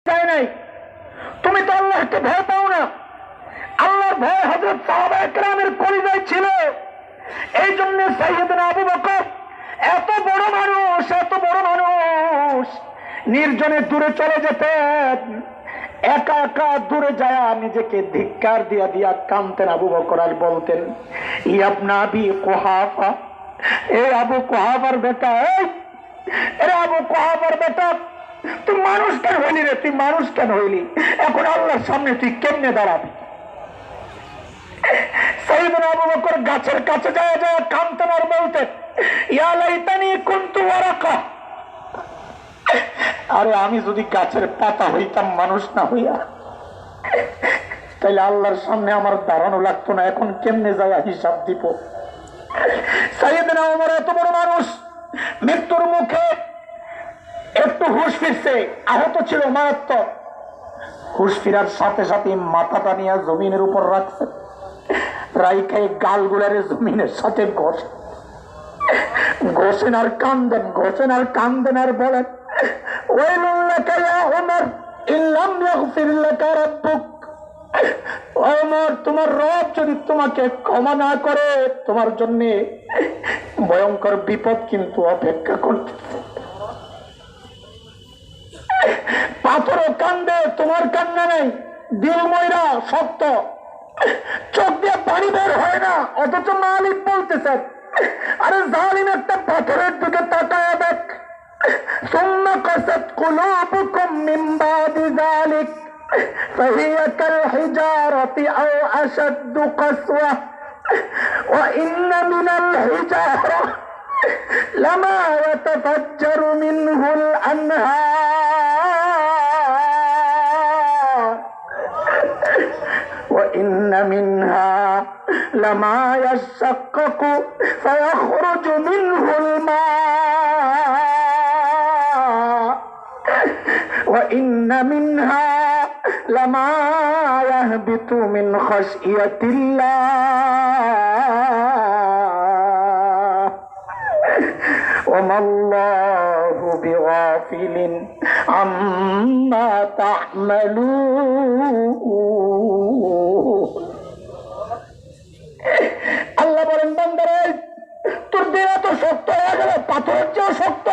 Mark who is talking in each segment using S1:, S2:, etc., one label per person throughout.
S1: চাই নাই। তুমি তো আল্লাহকে ভয় পাও না। আল্লাহর ভয় হযরত সাহাবায়ে কেরামের কলিজায় ছিল। এই জন্য সাইয়েদনা আবু বকর এত বড় মানুষ নির্জনে দূরে চলে যেতেন। একা একা দূরে যায় নিজেকে ধিক্কার দিয়া দিয়া কাঁদতেন আবু বকর আর বলতেন, ইবনা আবি কুহাফা, এ আবু কুহাফার বেটা, এরে আবু কুহাফার বেটা, তুই মানুষ কেন হইলি রে? তুই মানুষ কেন হইলি? এখন আল্লাহর সামনে তুই কেমনে দাঁড়াবি? সাইয়েদনা আবু বকর গাছের কাছে যায় যায় কাঁদতেন আর বলতেন, ইয়া লাইতানি কুনতু ওয়ারাকা, আরে আমি যদি গাছের পাতা হইতাম মানুষ না হইয়া, তাইলে আল্লাহর সামনে আমার দাঁড়ানো লাগতো না। এখন কেমনে যায় হিসাব দিব? সাইয়েদনা ওমর এত বড় মানুষ, মৃত্যুর মুখে একটু হুঁশ ফিরছে, আহত ছিল মারাত্মক। হুঁশ ফিরার সাথে সাথে মাথাটা নিয়ে জমিনের উপর রাখছে, রাইখাই গালগুলারে জমিনের সাথে ঘষেন আর কান্দেন, ঘষেন আর কান্দেন আর বলেন, ওয়াইলুল লাকা ইয়া ওমর ইল্লাম ইয়াগফির লাকা রাব্বুক, ওমর তোমার রব যদি তোমাকে ক্ষমা না করে তোমার জন্য ভয়ঙ্কর বিপদ কিন্তু অপেক্ষা করতেছে। পাথরও কান্দে, তোমার কান্না নেই, দিল ময়রা শক্ত, চোখ দিয়ে পানি বের হয় না, অথচ মালিক বলতেছেন, আরে জালিম একটা পাথরের দিকে তাকায় দেখ, সুম্মা কাসাত কুলুবুকুম মিন বাদি যালিক ফাহিয়া কাল হিজারাতি আও আশাদ্দু কাসওয়া ওয়া ইন্না মিনাল হিজারা লামা ইয়াতাফাজ্জারু মিনহুল আনহার وإن منها لما يشقق فيخرج منه الماء وإن منها لما يهبط من خشية الله وما الله بغافل عما تعملون। আল্লাহ বলেন, বান্দারে তোর দিন এত শক্ত হয়ে গেল, পাথরের চেয়েও শক্ত,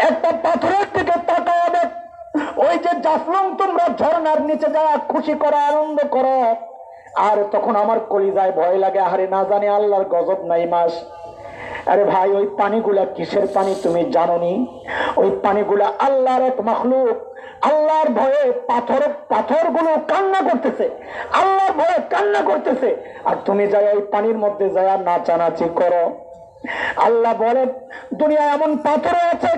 S1: একটা পাথরের দিকে তাকাও দেখ। ওই যে জাফলং তোমরা ঝর্ণার নিচে যাওয়া খুশি করো, আনন্দ করো, আর তখন আমার কলিজায় ভয় লাগে, আরে না জানি আল্লাহর গজব নাই মাস। আরে ভাই, ওই পানিগুলা কিসের পানি তুমি জানোনি? ওই পানিগুলা আল্লাহর এক মাখলুক, আল্লাহর ভয়ে পাথরগুলো কান্না করতেছে, আল্লাহর ভয়ে কান্না করতেছে, আর তুমি যাই ওই পানির মধ্যে যায় নাচানাচি করো। আল্লাহ বলেন, দুনিয়ায় এমন পাথর আছে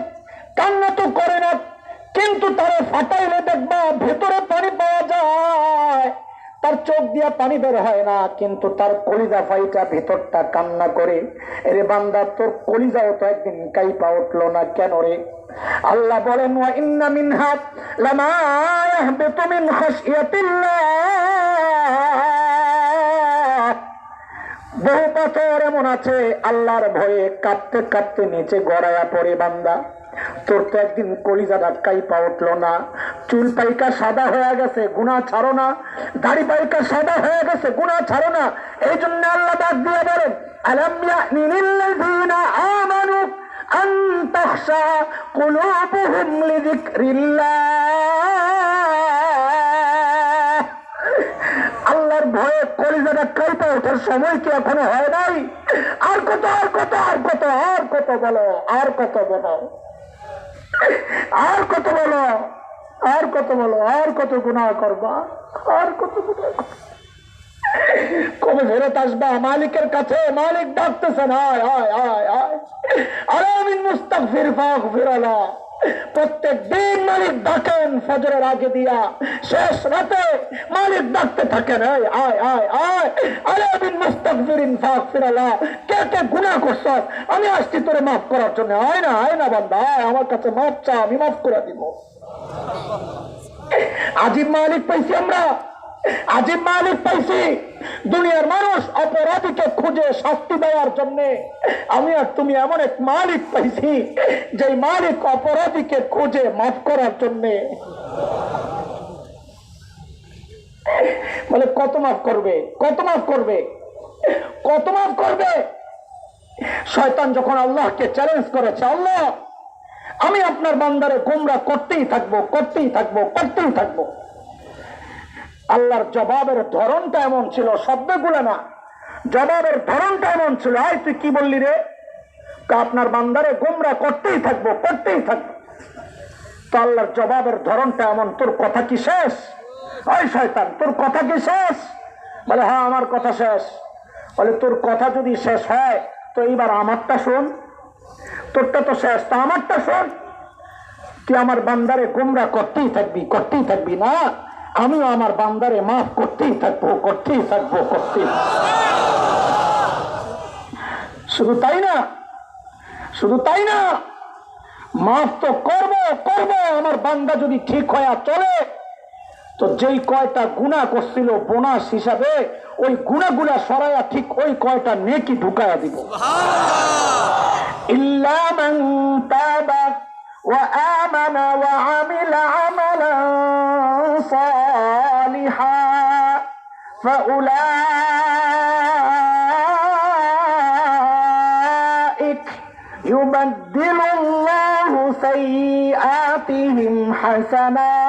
S1: কান্না তো করে না, কিন্তু তারা ফাটাইলে দেখবা ভেতরে পানি পাওয়া যায়, তার চোখ দিয়া পানি বের হয় না, কিন্তু তার কলিজা ফাইটা ভিতরটা কান্না করে। এরে বান্দা, তোর কলিজাও তো একদিন কাইপা উঠলো না কেন রে? আল্লাহ বলেন, ওয়া ইন্না মিনহা লামা ইয়াহবিতু মিন খাশিয়াতিল্লাহ, বহু পাথর এমন আছে আল্লাহর ভয়ে কাঁপতে কাঁপতে নিচে গড়াইয়া পড়ে। বান্দা, তোর তো একদিন কলিজা কাইপা উঠলো না, চুল পাইকা সাদা হয়ে গেছে, গুনাহ ছাড়ো না, দাড়ি পাইকা সাদা হয়ে গেছে, গুনাহ ছাড়ো না। এই জন্য আল্লাহ ডাক দিয়ে বলেন, আলাম ইয়ানি লিল্লাযীনা আমানু আন তাখশা কুলুবুহুম লিযিকরিল্লাহ, আল্লাহর ভয়ে কলিজাটা কাইপা ওঠার সময় কি এখনো হয় নাই? আর কত আর কত আর কত আর কত বলো, আর কত বলো, আর কত বলো, আর কত বলো, আর কত গুনাহ করবা, আর কত গুনাহ করবা। কবে ফেরত আসবা মালিকের কাছে? মালিক ডাকতেছেন, আয় আয় আয় আয়, আলামিন মুস্তাগফির ফাগফিরাল্লাহ। প্রত্যেক দিন মালিক ডাকেন, ফজরের আগে দিয়া শেষ রাতে মালিক ডাকতে থাকেন, আয় আয় আয় আয়, আলামিন মুস্তাগফিরিন ফাগফিরাল্লাহ। কে কে গুনাহ করছস, আমি আসছি তোরে মাফ করার জন্য, আয় না আয় না বান্দা, আয় আমার কাছে মাফ চা, আমি মাফ করে দিব। আজিব মালিক পাইছি আমরা, আজিব মালিক পাইছি। দুনিয়ার মানুষ অপরাধীকে খুঁজে শাস্তি দেওয়ার জন্য, আমি আর তুমি এমন এক মালিক পাইছি যে মালিক অপরাধীকে খুঁজে মাফ করার জন্য। বলে কত মাফ করবে, কত মাফ করবে, কত মাফ করবে? শয়তান যখন আল্লাহকে চ্যালেঞ্জ করেছে, আল্লাহ আমি আপনার বান্দারে গোমরাহ করতেই থাকবো, করতেই থাকবো, করতেই থাকবো। আল্লাহর জবাবের ধরনটা এমন ছিল, শব্দগুলো না, জবাবের ধরনটা এমন ছিল, আয় তুই কি বললি রে? আপনার বান্দারে গোমরাহ করতেই থাকবো, করতেই থাকবো। তো আল্লাহর জবাবের ধরনটা এমন, তোর কথা কি শেষ? ওই শয়তান, তোর কথা কি শেষ? বলে হ্যাঁ আমার কথা শেষ। বলে তোর কথা যদি শেষ হয় তো এইবার আমারটা শোন, তোরটা তো শেষ, তো আমারটা শোন। তুই আমার বান্দারে গোমরাহ করতেই থাকবি, করতেই থাকবি না, আমিও আমার বান্দারে মাফ করতেই থাকবো, করতেই থাকবো, করতেই। শুধু তাই না, শুধু তাই না, মাফ তো করবো করবো। আমার বান্দা যদি ঠিক হয়ে চলে তো যেই কয়টা গুনাহ করছিল বোনাস হিসাবে, ওই গুনাহগুলা সরাইয়া ঠিক ওই কয়টা নেকি ঢুকায়া দিব। ইল্লা মান তাবা ওয়া আমানা ওয়া আমিলা আমালান সালিহা ফাউলাইক ইউবাদদিলুল্লাহু সাইয়্যাতিহিম হাসানাত।